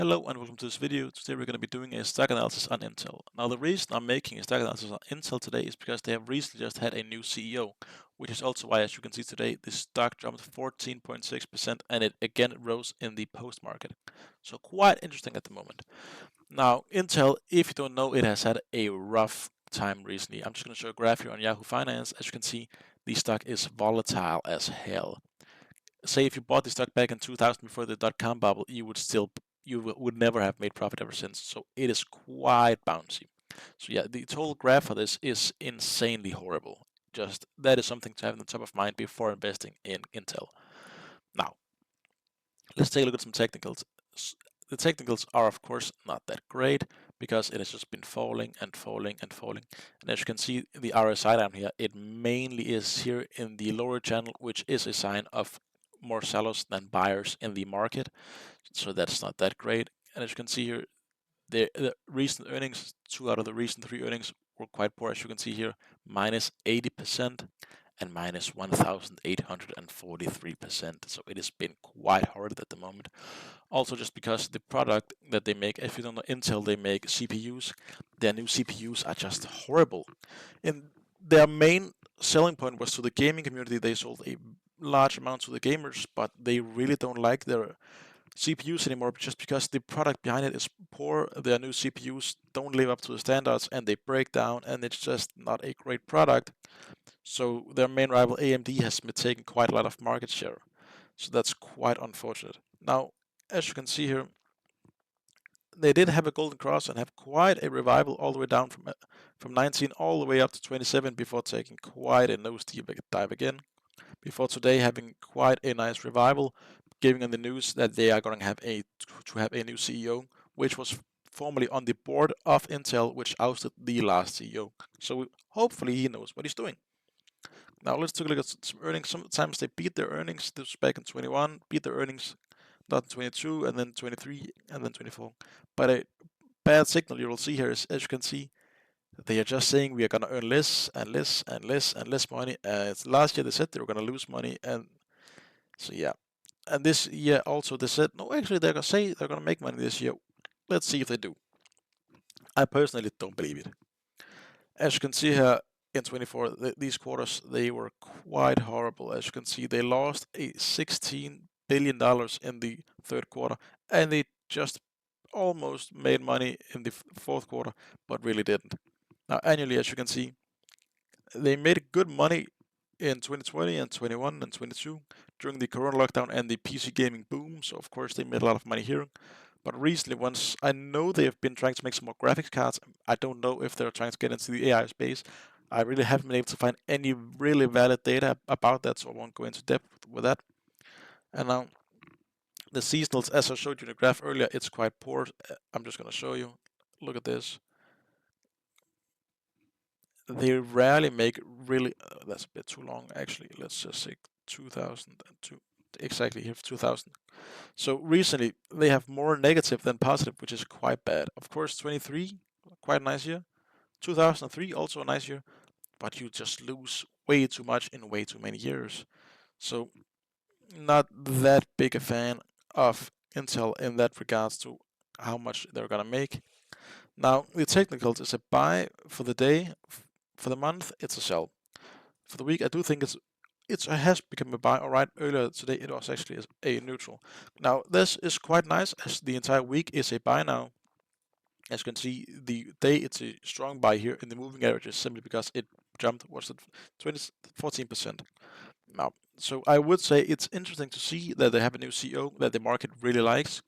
Hello and welcome to this video. Today we're going to be doing a stock analysis on Intel. Now the reason I'm making a stock analysis on Intel today is because they have recently just had a new CEO, which is also why, as you can see today, the stock jumped 14.6% and it again rose in the post-market. So quite interesting at the moment. Now Intel, if you don't know, it has had a rough time recently. I'm just going to show a graph here on Yahoo Finance. As you can see, the stock is volatile as hell. Say if you bought the stock back in 2000 before the dot-com bubble, you would never have made profit ever since. So it is quite bouncy. So yeah, the total graph for this is insanely horrible. Just that is something to have in the top of mind before investing in Intel. Now, let's take a look at some technicals. The technicals are of course not that great because it has just been falling and falling and falling. And as you can see, the RSI down here, it mainly is here in the lower channel, which is a sign of more sellers than buyers in the market. So that's not that great. And as you can see here, the recent earnings, 2 out of the recent 3 earnings were quite poor. As you can see here, minus 80% and minus 1,843%. So it has been quite hard at the moment. Also, just because the product that they make, if you don't know Intel, they make CPUs. Their new CPUs are just horrible. And their main selling point was to the gaming community. They sold a large amount to the gamers, but they really don't like their CPUs anymore just because the product behind it is poor. Their new CPUs don't live up to the standards and they break down, and it's just not a great product. So their main rival AMD has been taking quite a lot of market share. So that's quite unfortunate. Now, as you can see here, they did have a golden cross and have quite a revival all the way down from 19 all the way up to 27 before taking quite a nose dive again. Before today having quite a nice revival, giving them the news that they are going to have a new CEO, which was formerly on the board of Intel, which ousted the last CEO. So hopefully he knows what he's doing. Now let's take a look at some earnings. Sometimes they beat their earnings. This was back in 21, beat their earnings, not in 22, and then 23, and then 24. But a bad signal you will see here is, as you can see, they are just saying we are going to earn less and less and less and less money. Last year they said they were going to lose money, and so yeah. And this year also they said no, actually they're going to say they're going to make money this year. Let's see if they do. I personally don't believe it. As you can see here in 24, these quarters they were quite horrible. As you can see, they lost a $16 billion in the third quarter, and they just almost made money in the fourth quarter, but really didn't. Now, annually, as you can see, they made good money in 2020 and 21 and 22 during the Corona lockdown and the PC gaming boom. So, of course, they made a lot of money here. But recently, once I know they have been trying to make some more graphics cards, I don't know if they're trying to get into the AI space. I really haven't been able to find any really valid data about that, so I won't go into depth with that. And now, the seasonals, as I showed you in the graph earlier, it's quite poor. I'm just going to show you. Look at this. They rarely make really, that's a bit too long actually. Let's just say 2002, exactly here, 2000. So recently they have more negative than positive, which is quite bad. Of course, 23, quite a nice year. 2003, also a nice year, but you just lose way too much in way too many years. So not that big a fan of Intel in that regards to how much they're gonna make. Now the technicals is a buy for the day. For the month, it's a sell. For the week, I do think it has become a buy. All right, earlier today it was actually a neutral. Now this is quite nice as the entire week is a buy now. As you can see, the day it's a strong buy here in the moving averages simply because it jumped, was it 14%. Now, so I would say it's interesting to see that they have a new CEO that the market really likes.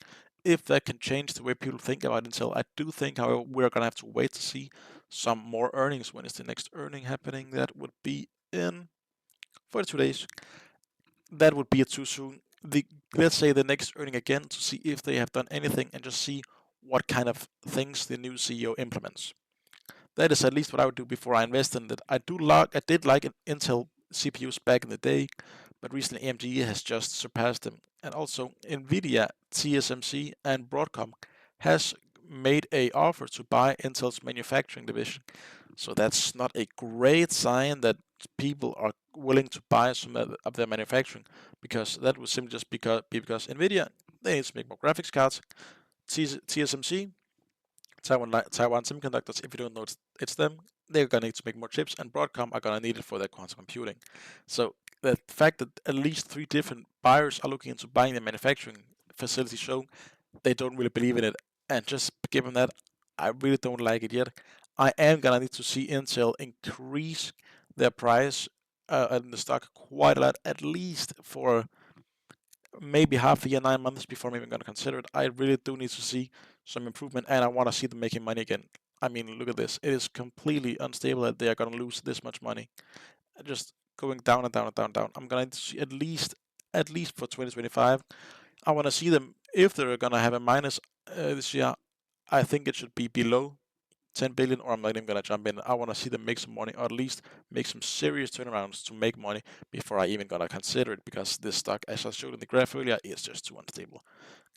If that can change the way people think about Intel, I do think, however, we're gonna have to wait to see some more earnings. When is the next earning happening? That would be in 42 days. That would be too soon. Let's say the next earning again to see if they have done anything and just see what kind of things the new CEO implements. That is at least what I would do before I invest in it. I did like Intel CPUs back in the day, but recently AMD has just surpassed them. And also Nvidia, TSMC, and Broadcom has made a offer to buy Intel's manufacturing division. So that's not a great sign that people are willing to buy some of their manufacturing, because that would simply just be because Nvidia, they need to make more graphics cards. TSMC, Taiwan Semiconductors, if you don't know it's them, they're gonna need to make more chips, and Broadcom are gonna need it for their quantum computing. So the fact that at least 3 different buyers are looking into buying the manufacturing facility show they don't really believe in it, and just given that, I really don't like it yet. I am gonna need to see Intel increase their price in the stock quite a lot, at least for maybe half a year, 9 months before I'm even going to consider it. I really do need to see some improvement, and I want to see them making money again. I mean, look at this. It is completely unstable that they are going to lose this much money. Just going down and down and down and down. I'm going to see at least for 2025. I want to see them, if they're going to have a minus this year, I think it should be below 10 billion, or I'm not even gonna jump in. I want to see them make some money, or at least make some serious turnarounds to make money before I even gonna consider it, because this stock, as I showed in the graph earlier, is just too unstable.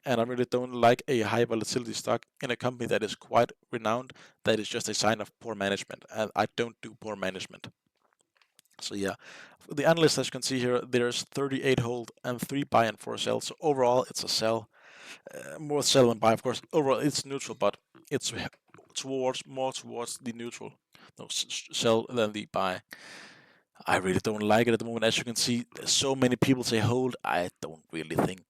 And I really don't like a high volatility stock in a company that is quite renowned. That is just a sign of poor management, and I don't do poor management. So yeah, the analyst, as you can see here, there's 38 hold and 3 buy and 4 sell. So overall, it's a sell. More sell than buy, of course. Overall, it's neutral, but it's more towards the neutral. No, sell than the buy. I really don't like it at the moment. As you can see, so many people say hold. I don't really think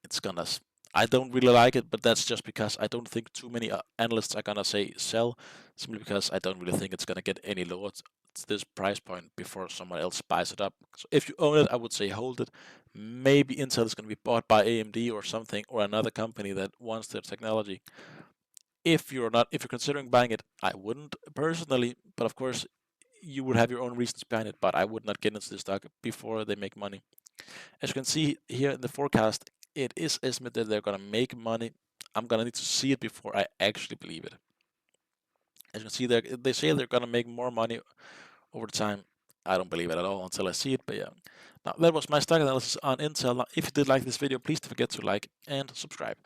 it's gonna. I don't really like it, but that's just because I don't think too many analysts are gonna say sell, simply because I don't really think it's gonna get any lower to this price point before someone else buys it up. So if you own it, I would say hold it. Maybe Intel is gonna be bought by AMD or something, or another company that wants their technology. If you're considering buying it, I wouldn't personally, but of course you would have your own reasons behind it. But I would not get into this stock before they make money. As you can see here in the forecast, it is estimated that they're gonna make money. I'm gonna need to see it before I actually believe it. As you can see, they say they're gonna make more money over time. I don't believe it at all until I see it, but yeah. Now that was my stock analysis on Intel. Now, if you did like this video, please don't forget to like and subscribe.